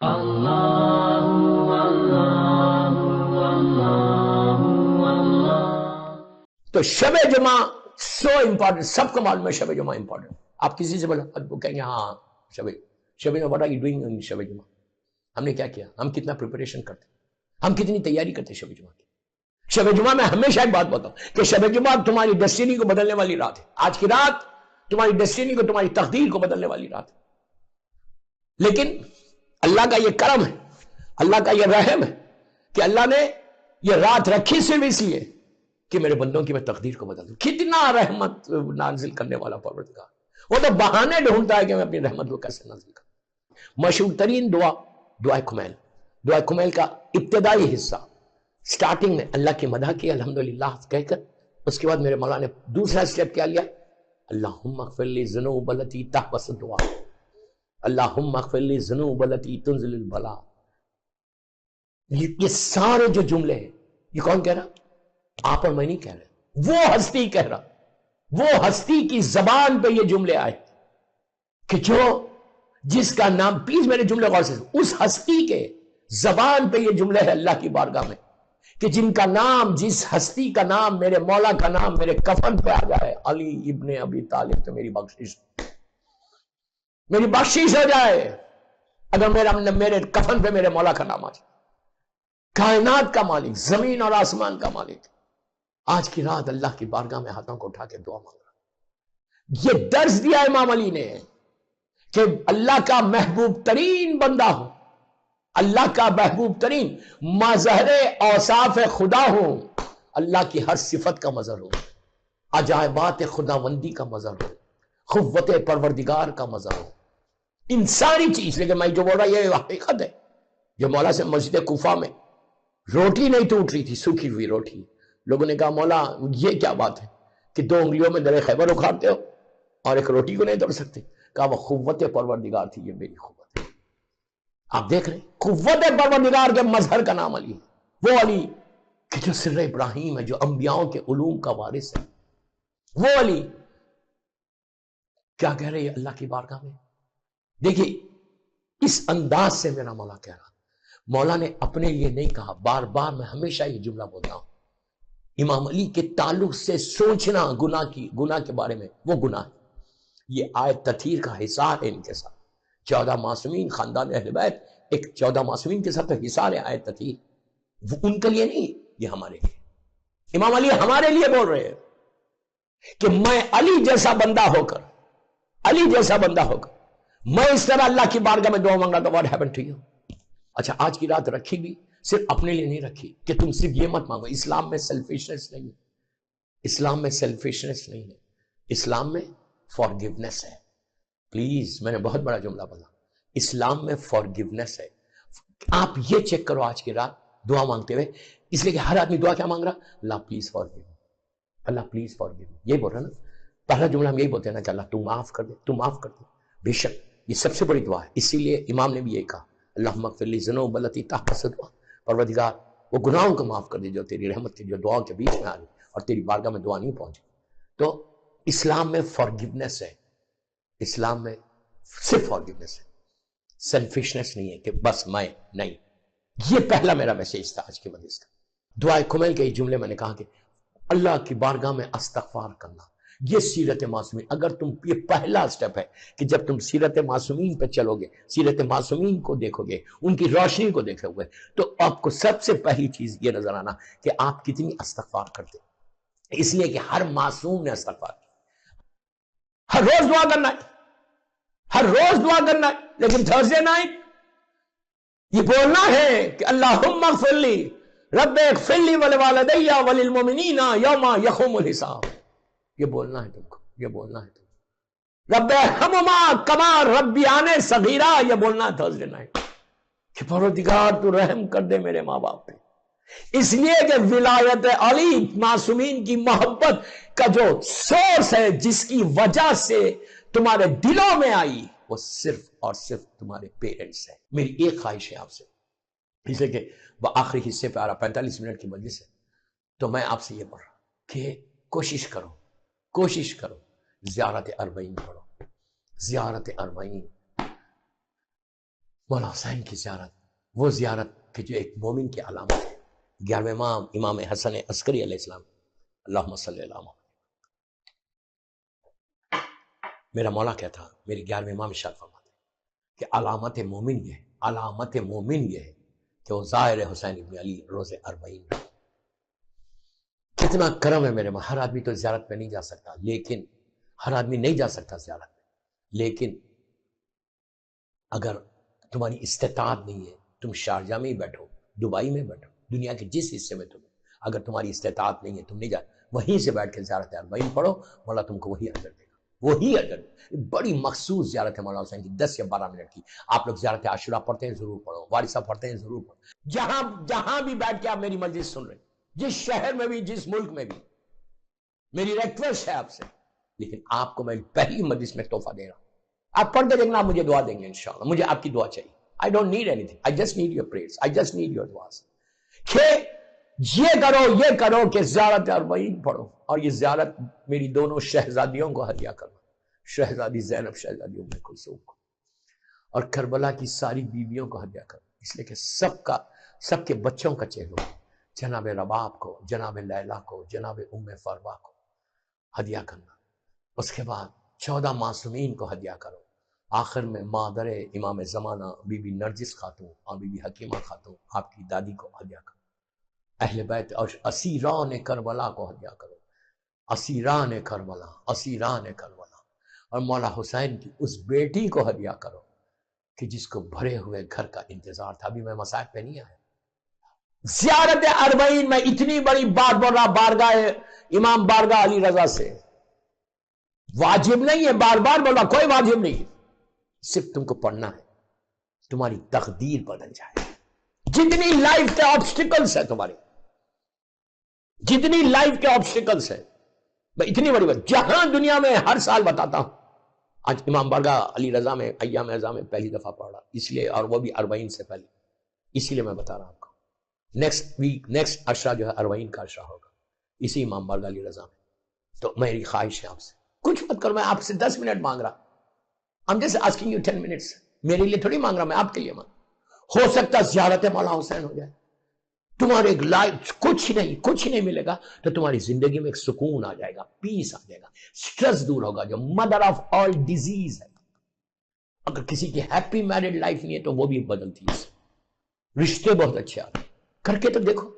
تو شب جمعہ سو امپورٹنٹ، سب کو معلوم ہے شب جمعہ امپورٹنٹ. آپ کسی سے بولو وہ کہیں گے ہاں شب جمعہ. What are you doing in شب جمعہ؟ ہم نے کیا کیا؟ ہم کتنا پریپریشن کرتے، ہم کتنی تیاری کرتے شب جمعہ کی. شب جمعہ میں ہمیشہ ایک بات بتاؤں کہ شب جمعہ تمہاری ڈیسٹینی کو بدلنے والی رات ہے. آج کی رات تمہاری ڈیسٹینی کو، تمہاری تقدیر کو بدلنے والی رات ہے. لیکن اللہ کا یہ کرم ہے، اللہ کا یہ رحم ہے کہ اللہ نے یہ رات رکھی صرف اس لیے کہ میرے بندوں کی میں تقدیر کو بدل دوں. کتنا رحمت نازل کرنے والا پروردگار. وہ تو بہانے ڈھونڈتا ہے کہ میں اپنی رحمت کو کیسے نازل کروں. مشہور ترین دعا کمیل. دعا کمیل کا ابتدائی حصہ سٹارٹنگ میں اللہ کی مدح کی الحمدللہ کہہ کر، اس کے بعد میرے مولا نے دوسرا سٹیپ کیا لیا، اللہم اغفر لی ذنوب التی تحبس الدعاء، اللہم اغفر لی ذنوب التی تنزل البلاء. یہ سارے جو جملے ہیں یہ کون کہہ رہا؟ آپ اور میں نہیں کہہ رہے، وہ ہستی کہہ رہا. وہ ہستی کی زبان پہ یہ جملے آئے کہ جس کا نام، پلیز میرے جملے غور سے، اس ہستی کے زبان پہ یہ جملے ہے اللہ کی بارگاہ میں کہ جن کا نام، جس ہستی کا نام، میرے مولا کا نام میرے کفن پہ آ جائے، علی ابن ابی طالب، تو میری بخشش ہو جائے. اگر میرے کفن پہ میرے مولا کا نام آ جائے. کائنات کا مالک، زمین اور آسمان کا مالک، آج کی رات اللہ کی بارگاہ میں ہاتھوں کو اٹھا کے دعا مانگ رہا. یہ درس دیا امام علی نے کہ اللہ کا محبوب ترین بندہ ہوں، اللہ کا محبوب ترین مظہر اوصاف خدا ہوں، اللہ کی ہر صفت کا مظہر ہوں، عجائبات خداوندی کا مظہر ہوں، قوت پروردگار کا مظہر ہوں، ان ساری چیز. لیکن میں جو بول رہا یہ حقیقت ہے. جو مولا سے مسجد کوفہ میں روٹی نہیں ٹوٹ رہی تھی، سوکھی ہوئی روٹی، لوگوں نے کہا مولا یہ کیا بات ہے کہ 2 انگلیوں میں درے خیبر اکھاڑتے ہو اور ایک روٹی کو نہیں توڑ سکتے؟ کہا وہ قوت پروردگار تھی، یہ میری قوت ہے. آپ دیکھ رہے ہیں قوت پروردگار کے مظہر کا نام علی ہے. وہ علی کہ جو سر ابراہیم ہے، جو انبیاؤں کے علوم کا وارث ہے، وہ علی کیا کہہ رہے ہیں اللہ کی بارگاہ میں. دیکھیے اس انداز سے میرا مولا کہہ رہا. مولا نے اپنے لیے نہیں کہا، بار بار میں ہمیشہ یہ جملہ بولتا ہوں، امام علی کے تعلق سے سوچنا گناہ کے بارے میں، وہ گناہ ہے. یہ آیت تطہیر کا حصار ہے ان کے ساتھ. 14 معصومین، خاندان اہل بیت، ایک 14 معصومین کے ساتھ حصار ہے آیت تطہیر. وہ ان کے لیے نہیں، یہ ہمارے لیے. امام علی ہمارے لیے بول رہے ہیں کہ میں علی جیسا بندہ ہو کر، میں اس طرح اللہ کی بارگاہ میں دعا مانگا تو واٹ ہیپن ٹو یو. اچھا آج کی رات رکھی بھی صرف اپنے لیے نہیں رکھی کہ تم صرف یہ مت مانگو. اسلام میں سیلفشنس نہیں ہے، اسلام میں سیلفشنس نہیں ہے، اسلام میں فارگیونیس ہے. پلیز میں نے بہت بڑا جملہ بولا، اسلام میں فارگیونیس ہے. آپ یہ چیک کرو آج کی رات دعا مانگتے ہوئے، اس لیے کہ ہر آدمی دعا کیا مانگ رہا؟ اللہ پلیز فارگیو، اللہ پلیز فارگیو. یہی بول رہا نا، پہلا جملہ ہم یہی بولتے ہیں نا کہ اللہ تو معاف کر دے، تو معاف کر دے. بے شک یہ سب سے بڑی دعا ہے. اسی لیے امام نے بھی یہی کہا، اللہم اغفر لی ذنوب التی تحبس الدعاء، پروردگار وہ گناہوں کو معاف کر دے جو تیری رحمت کی، جو دعاؤں کے بیچ میں آ رہی اور تیری بارگاہ میں دعا نہیں پہنچی. تو اسلام میں فارگیونیس ہے، اسلام میں صرف فارگیونیس ہے، سیلفشنس نہیں ہے کہ بس میں نہیں. یہ پہلا میرا میسیج تھا آج کے مجلس کا. دعائے کمیل کے یہ جملے میں نے کہا کہ اللہ کی بارگاہ میں استغفار کرنا، یہ سیرت معصومین. اگر تم، یہ پہلا سٹیپ ہے کہ جب تم سیرت معصومین پہ چلو گے، سیرت معصومین کو دیکھو گے، ان کی روشنی کو دیکھو گے، تو آپ کو سب سے پہلی چیز یہ نظر آنا کہ آپ کتنی استغفار کرتے. اس لیے کہ ہر معصوم نے استغفار کی. ہر روز دعا کرنا ہے، ہر روز دعا کرنا ہے. لیکن تھرسڈے نائٹ یہ بولنا ہے کہ اللہم اغفر لی، رب اغفر لی ولوالدی وللمؤمنین یوم یقوم الحساب. یہ بولنا ہے تم کو، یہ بولنا ہے تم کو. رب ارحمہما کما ربیانی صغیرا، یہ بولنا ہے تھرسڈے نائٹ کہ پروردگار تو رحم کر دے میرے ماں باپ پہ. اس لیے کہ ولایت علی، معصومین کی محبت کا جو سورس ہے، جس کی وجہ سے تمہارے دلوں میں آئی، وہ صرف اور صرف تمہارے پیرنٹس ہیں. میری ایک خواہش ہے آپ سے، اس لیے کہ وہ آخری حصے پہ آ رہا، 45 منٹ کی مجلس ہے، تو میں آپ سے یہ بول رہا کہ کوشش کرو زیارت اربعین پڑھو. زیارت اربعین مولا حسین کی زیارت، وہ زیارت کہ جو ایک مومن کی علامت ہے۔ 11ویں امام حسن عسکری علیہ السلام، اللہم صلی اللہ محمد۔ میرا مولا کیا تھا، میری 11ویں امام ارشاد فرماتے کہ علامت مومن یہ ہے، علامت مومن یہ ہے کہ وہ ظاہر حسین ابن علی روز 40 رہے۔ کتنا کرم ہے میرے ماں، ہر آدمی تو زیارت پہ نہیں جا سکتا، لیکن ہر آدمی نہیں جا سکتا زیارت پہ، لیکن اگر تمہاری استطاعت نہیں ہے، تم شارجہ میں ہی بیٹھو، دبئی میں بیٹھو، دنیا کے جس حصے میں تم، اگر تمہاری استطاعت نہیں ہے، تم نہیں جا، وہیں سے بیٹھ کے زیارت 40 پڑھو، مولا تم کو وہی اجر دے گا، وہی اجر۔ بڑی مخصوص زیارت ہے مولا حسین کی، 10 یا 12 منٹ کی۔ آپ لوگ زیارت عاشورہ پڑھتے ہیں ضرور پڑھو، وارثہ پڑھتے ہیں ضرور پڑھو، جہاں بھی بیٹھ کے آپ میری مجلس سن رہے ہیں، جس شہر میں بھی، جس ملک میں بھی، میری ریکویسٹ ہے آپ سے، لیکن آپ کو میں پہلی مجلس میں تحفہ دے رہا ہوں، آپ پڑھ کے دیکھنا، آپ مجھے دعا دیں گے انشاءاللہ، مجھے آپ کی دعا چاہیے۔ I don't need anything. I just need your prayers. I just need your du'as. کہ یہ کرو کہ زیارت 40 پڑھو، اور یہ زیارت میری دونوں شہزادیوں کو ہدیہ کرو، شہزادی زینب، شہزادی ام کلثوم کو، اور کربلا کی ساری بیویوں کو ہدیہ کرو، اس لیے کہ سب کے بچوں کا چہرہ، جناب رباب کو، جناب لیلا کو، جناب ام فروا کو ہدیہ کرنا۔ اس کے بعد 14 معصومین کو ہدیہ کرو، آخر میں مادر امام زمانہ بی بی نرجس خاتون اور بی بی حکیمہ خاتون آپ کی دادی کو ہدیہ کرو، اہل بیت اور اسیران کربلا کو ہدیہ کرو، اسیران کربلا، اسیران کربلا، اور مولا حسین کی اس بیٹی کو ہدیہ کرو کہ جس کو بھرے ہوئے گھر کا انتظار تھا۔ ابھی میں مصائب پہ نہیں آیا، زیارت 40 میں اتنی بڑی بات بول رہا، بارگاہ امام بارگاہ علی رضا سے، واجب نہیں ہے، بار بار بول رہا، کوئی واجب نہیں ہے، صرف تم کو پڑھنا ہے، تمہاری تقدیر بدل جائے۔ جتنی لائف کے آبسٹیکلز ہیں تمہاری، جتنی لائف کے آبسٹیکلز ہیں، میں اتنی بڑی بات جہاں دنیا میں ہر سال بتاتا ہوں، آج امام بارگاہ علی رضا میں ایام اعزاں میں پہلی دفعہ پڑھ رہا، اس لیے، اور وہ بھی 40 سے پہلے، اسی لیے میں بتا رہا ہوں آپ کو۔ نیکسٹ ویک، نیکسٹ عشرہ جو ہے 40 کا عشرہ ہوگا اسی امام بارگاہ علی رضا میں۔ تو میری خواہش ہے آپ سے، کچھ مت کرو، میں آپ سے 10 منٹ مانگ رہا، I'm just asking you 10 minutes، میرے لیے تھوڑی مانگ رہا، میں آپ کے لیے مانگ، ہو سکتا زیارت مولا حسین ہو جائے، تمہارے لائف کچھ نہیں ملے گا، تو تمہاری زندگی میں ایک سکون آ جائے گا، پیس آ جائے گا، سٹریس دور ہوگا، جو مدر آف آل ڈیزیز ہے۔ اگر کسی کی ہیپی میرڈ لائف نہیں ہے تو وہ بھی بدلتی ہے، رشتے بہت اچھے آتے، کر کے تو دیکھو۔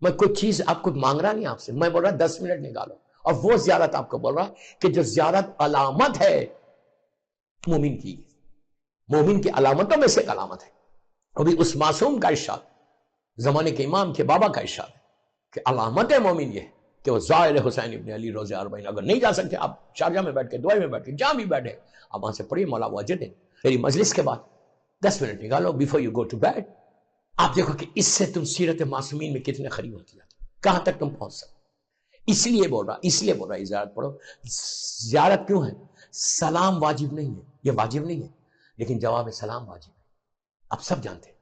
میں کوئی چیز آپ کو مانگ رہا نہیں آپ سے، میں بول رہا 10 منٹ نکالو، اور وہ زیارت آپ کو بول رہا کہ جو زیارت علامت ہے مومن کی علامتوں میں سے ایک علامت ہے۔ ابھی اس معصوم کا ارشاد، زمانے کے امام کے بابا کا ارشاد ہے کہ علامت مومن یہ ہے کہ وہ ظاہر حسین ابن علی روز 40، اگر نہیں جا سکتے آپ شارجہ میں بیٹھ کے، دبئی میں بیٹھ کے، جہاں بھی بیٹھے آپ وہاں سے پڑھیے، مولا وہ اجر دیں۔ میری مجلس کے بعد 10 منٹ نکالو before you go to bed, آپ دیکھو کہ اس سے تم سیرت معصومین میں کتنے قریب ہوتی جاتے، کہاں تک تم پہنچ سکتے۔ اس لیے بول رہا زیارت پڑھو۔ زیارت کیوں ہے؟ سلام واجب نہیں ہے، یہ واجب نہیں ہے، لیکن جواب سلام واجب ہے، آپ سب جانتے ہیں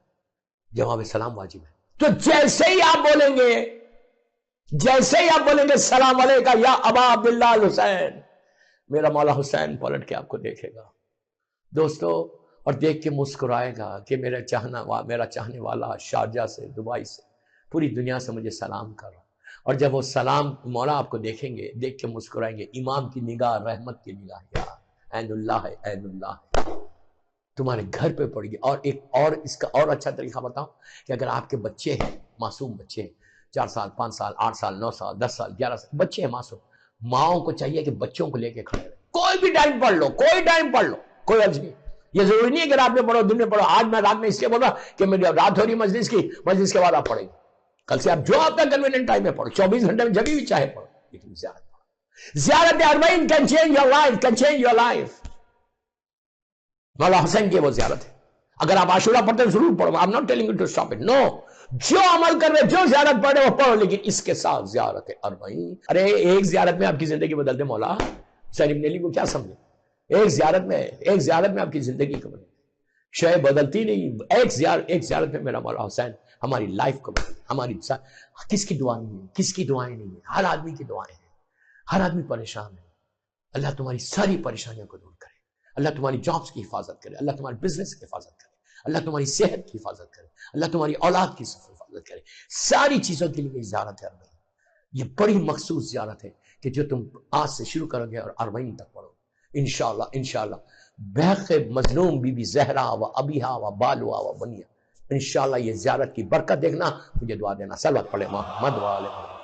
جواب سلام واجب ہے۔ تو جیسے ہی آپ بولیں گے سلام علیکہ یا ابا عبداللہ الحسین، میرا مولا حسین پلٹ کے آپ کو دیکھے گا دوستو، اور دیکھ کے مسکرائے گا کہ میرا چاہنے والا شارجہ سے، دبئی سے، پوری دنیا سے مجھے سلام کر رہا۔ اور جب وہ سلام مولا آپ کو دیکھیں گے، دیکھ کے مسکرائیں گے، امام کی نگاہ رحمت کی نگاہ، یا عین اللہ ہے، عین اللہ ہے، تمہارے گھر پہ پڑے گی۔ اور اس کا اور اچھا طریقہ بتاؤں کہ اگر آپ کے بچے ہیں، معصوم بچے ہیں، 4 سال، 5 سال، 8 سال، 9 سال، 10 سال، 11 سال بچے ہیں معصوم، ماؤں کو چاہیے کہ بچوں کو لے کے کھڑے رہے، کوئی بھی ٹائم پڑھ لو، کوئی عرض نہیں، یہ ضروری نہیں ہے کہ رات میں پڑھو، دن میں پڑھو۔ آج میں رات میں اس لیے بول رہا کہ میری رات ہو رہی مجلس کے بعد آپ پڑھیں گے، کل سے آپ جو آپ کا کنویننٹ ٹائم میں پڑھو، 24 گھنٹے میں جبھی بھی چاہے پڑھو، لیکن زیارت پڑھو۔ زیارت 40 can change your life۔ مولا حسین کی وہ زیارت ہے، اگر آپ عاشورہ پڑھتے ہیں ضرور پڑھو، I'm not telling you to stop it، no، جو عمل کر رہے، جو زیارت پڑھ رہے وہ پڑھو، لیکن اس کے ساتھ زیارت 40۔ ارے ایک زیارت میں آپ کی زندگی بدل دے مولا حسین ابن علی کو، کیا سمجھے؟ ایک زیارت میں آپ کی زندگی کو بدل دے، شے بدلتی نہیں، ایک زیارت میں میرا مولا حسین ہماری لائف کو بدل دے۔ ہماری کس کی دعا نہیں ہے، کس کی دعائیں نہیں ہیں، ہر آدمی کی دعائیں ہیں، ہر آدمی پریشان ہے، اللہ تمہاری ساری پریشانیوں کو دور کرے، اللہ تمہاری جابس کی حفاظت کرے، اللہ تمہارے بزنس کی حفاظت کرے، اللہ تمہاری صحت کی حفاظت کرے، اللہ تمہاری اولاد کی حفاظت کرے، ساری چیزوں کے لیے زیارت اربعین یہ بڑی مخصوص زیارت ہے کہ جو تم آج سے شروع کرو گے اور اربعین تک پڑھو انشاءاللہ انشاءاللہ بحق مظلوم بی بی زہرا و ابیہا و بالوا و بنیا، انشاءاللہ یہ زیارت کی برکت دیکھنا، مجھے دعا دینا، صلوات پڑھے محمد و آل محمد۔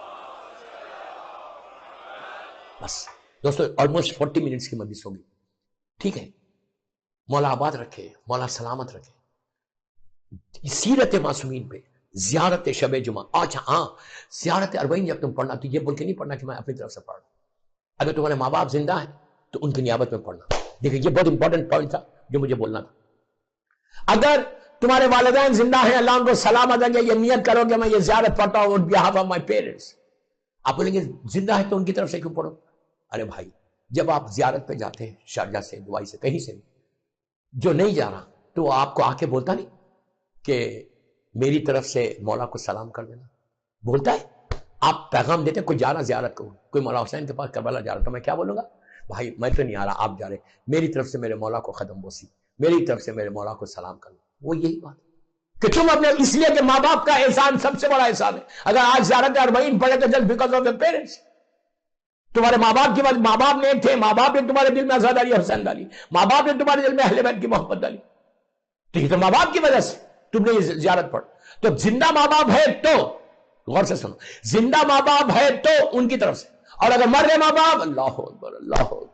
بس دوستو آلموسٹ 40 منٹس کی مجلس ہوگی، ٹھیک ہے؟ مولا آباد رکھے، مولا سلامت رکھے۔ سیرت معصومین پہ زیارت شب جمعہ، آج ہاں زیارت اربعین جب تم پڑھنا تو یہ بول کے نہیں پڑھنا کہ میں اپنی طرف سے پڑھ رہا ہوں۔ اگر تمہارے ماں باپ زندہ ہیں تو ان کی نیابت میں پڑھنا۔ دیکھیں یہ بہت امپورٹنٹ پوائنٹ تھا جو مجھے بولنا تھا۔ اگر تمہارے والدین زندہ ہیں، اللہ ان کو سلامت رکھے، یہ نیت کرو کہ میں یہ زیارت پڑھتا ہوں on behalf of my parents۔ آپ بولیں گے زندہ ہے تو ان کی طرف سے کیوں پڑھو؟ ارے بھائی جب آپ زیارت پہ جاتے ہیں شارجہ سے، دبئی سے، کہیں سے بھی، جو نہیں جا رہا تو وہ آپ کو آ کے بولتا نہیں کہ میری طرف سے مولا کو سلام کر دینا؟ بولتا ہے؟ آپ پیغام دیتے ہیں کوئی جا رہا زیارت کو، کوئی مولا حسین کے پاس کربلا جا رہا تو میں کیا بولوں گا؟ بھائی میں تو نہیں آ رہا، آپ جا رہے، میری طرف سے میرے مولا کو قدم بوسی، میری طرف سے میرے مولا کو سلام کرنا۔ وہ یہی بات کہ تم اپنے، اس لیے کہ ماں باپ کا احسان سب سے بڑا احسان ہے۔ اگر آج زیارت اربعین پڑھے تو just because of the parents, تمہارے ماں باپ کی وجہ، ماں باپ نیک تھے، ماں باپ نے تمہارے دل میں عزاداری حسین ڈالی، ماں باپ نے تمہارے دل میں اہل بیت کی محبت ڈالی، تو یہ تو ماں باپ کی وجہ سے تم نے یہ زیارت پڑھ۔ تو زندہ ماں باپ ہے تو غور سے سنو، زندہ ماں باپ ہے تو ان کی طرف سے، اور اگر مر گئے ماں باپ، اللہ اکبر اللہ اکبر۔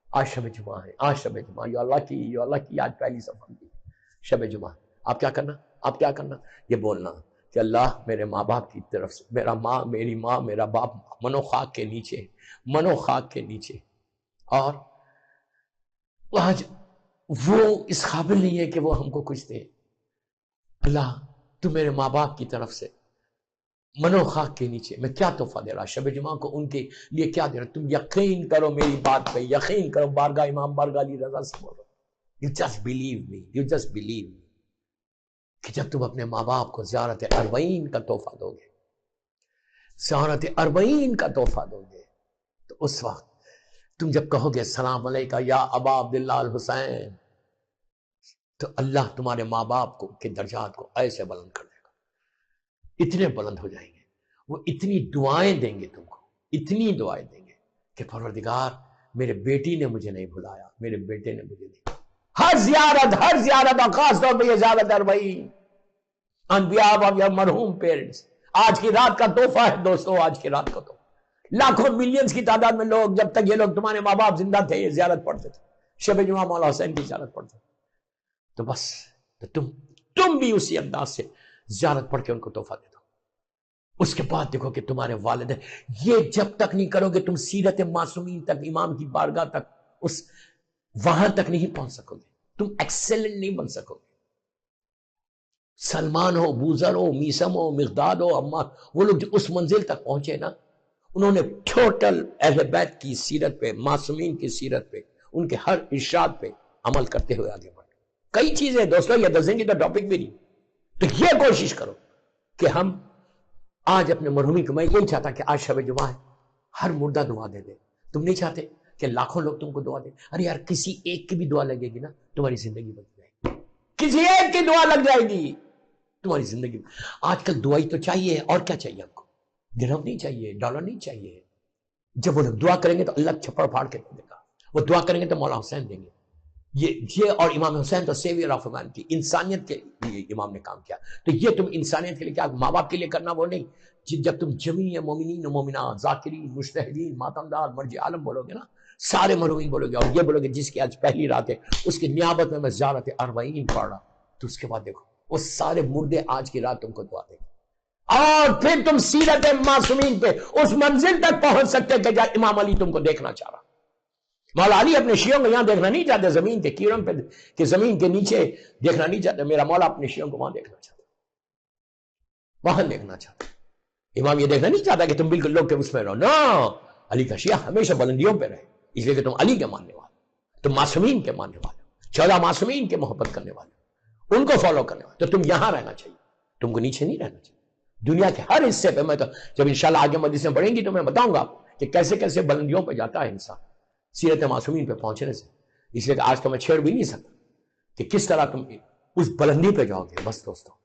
آج شب جمعہ ہے، آج شب جمعہ، یو اللہ کی آج پہلی صفحہ کی شب جمعہ۔ آپ کیا کرنا؟ آپ کیا کرنا؟ یہ بولنا کہ اللہ میرے ماں باپ کی طرف سے، میرا ماں، میری ماں، میرا باپ منو خاک کے نیچے، منو خاک کے نیچے، اور آج وہ اس قابل نہیں ہے کہ وہ ہم کو کچھ دے۔ اللہ تو میرے ماں باپ کی طرف سے منو خاک کے نیچے میں کیا تحفہ دے رہا شب جمعہ کو، ان کے لیے کیا دے رہا؟ تم یقین کرو میری بات پہ، یقین کرو، بارگاہ امام بارگاہ علی رضا سے بولو، you just believe me, you just believe me, کہ جب تم اپنے ماں باپ کو زیارت اربعین کا تحفہ دو گے، زیارت اربعین کا تحفہ دو گے، تو اس وقت تم جب کہو گے السلام علیکہ یا ابا عبداللہ الحسین، تو اللہ تمہارے ماں باپ کو کے درجات کو ایسے بلند کر دے گا، اتنے بلند ہو جائیں گے، وہ اتنی دعائیں دیں گے تم کو، اتنی دعائیں دیں گے کہ پروردگار میرے بیٹی نے مجھے نہیں بھلایا، میرے بیٹے نے مجھے نہیں۔ ہر زیارت اور خاص طور پہ یہ زیارت اربعین on behalf of your مرحوم پیرنٹس، آج کی رات کا تحفہ ہے دوستو، آج کی رات کا تحفہ۔ لاکھوں ملینز کی تعداد میں لوگ، جب تک یہ لوگ تمہارے ماں باپ زندہ تھے، یہ زیارت پڑھتے تھے، شب جمعہ مولا حسین کی زیارت پڑھتے تھے، تو بس تو تم بھی اسی انداز سے زیارت پڑھ کے ان کو تحفہ دے دو۔ اس کے بعد دیکھو کہ تمہارے والدین، یہ جب تک نہیں کرو گے تم سیرت معصومین تک، امام کی بارگاہ تک، اس وہاں تک نہیں پہنچ سکو گے، تم ایکسیلنٹ نہیں بن سکو گے۔ سلمان ہو، بوذر ہو، میسم ہو، مقداد ہو، عمار، وہ لوگ جو اس منزل تک پہنچے نا، انہوں نے ٹوٹل اہل بیت کی سیرت پہ، معصومین کی سیرت پہ، ان کے ہر ارشاد پہ عمل کرتے ہوئے آگے بڑھے۔ کئی چیزیں دوستو، یہ دس دن کی تو ٹاپک بھی نہیں، تو یہ کوشش کرو کہ ہم آج اپنے مرحومی کو، میں یہی چاہتا کہ آج شب جمعہ ہے، ہر مردہ دعا دے دے۔ تم نہیں چاہتے کہ لاکھوں لوگ تم کو دعا دیں؟ ارے یار کسی ایک کی بھی دعا لگے گی نا، تمہاری زندگی بدل جائے گی، کسی ایک کی دعا لگ جائے گی تمہاری زندگی میں۔ آج کل دعائی تو چاہیے، اور کیا چاہیے ہم کو؟ درہم نہیں چاہیے، ڈالر نہیں چاہیے۔ جب وہ لوگ دعا کریں گے تو اللہ چھپڑ پھاڑ کے دے گا، وہ دعا کریں گے تو مولا حسین دیں گے۔ یہ اور امام حسین تو سیویئر آف ہیومینٹی، انسانیت کے لیے امام نے کام کیا، تو یہ تم انسانیت کے لیے کیا ماں باپ کے لیے کرنا وہ نہیں؟ جب تم جمیع مومنین و مومنات، ذاکرین، مجتہدین، ماتمدار، مرجع عالم بولو گے نا، سارے مرحومین بولو گے، اور یہ بولو گے جس کی آج پہلی رات ہے اس کی نیابت میں زیارت اربعین پڑھ رہا، تو اس کے بعد دیکھو وہ سارے مردے آج کی رات تم کو دعا دیں گے، اور پھر تم سیرت معصومین پہ اس منزل تک پہنچ سکتے کہ جہاں امام علی تم کو دیکھنا چاہ رہا۔ مولا علی اپنے شیعوں کو یہاں دیکھنا نہیں چاہتے، زمین کے کیڑوں پہ، کہ زمین کے نیچے دیکھنا نہیں چاہتے، میرا مولا اپنے شیعوں کو وہاں دیکھنا چاہتا، وہاں دیکھنا چاہتا۔ امام یہ دیکھنا نہیں چاہتا کہ تم بالکل لوگ کے اس میں رہو، نا، علی کا شیعہ ہمیشہ بلندیوں پہ رہے، اس لیے کہ تم علی کے ماننے والے، تم معصومین کے ماننے والے، 14 معصومین کے محبت کرنے والے، ان کو فالو کرنے والے، تو تم یہاں رہنا چاہیے، تم کو نیچے نہیں رہنا چاہیے۔ دنیا کے ہر حصے پہ، میں تو جب انشاءاللہ آگے مجلسیں بڑھیں گی تو میں بتاؤں گا کہ کیسے کیسے بلندیوں پہ جاتا ہے انسان سیرت معصومین پہ پہنچنے سے، اس لیے کہ آج تو میں چھیڑ بھی نہیں سکتا کہ کس طرح تم اس بلندی پہ جاؤ گے. بس دوستوں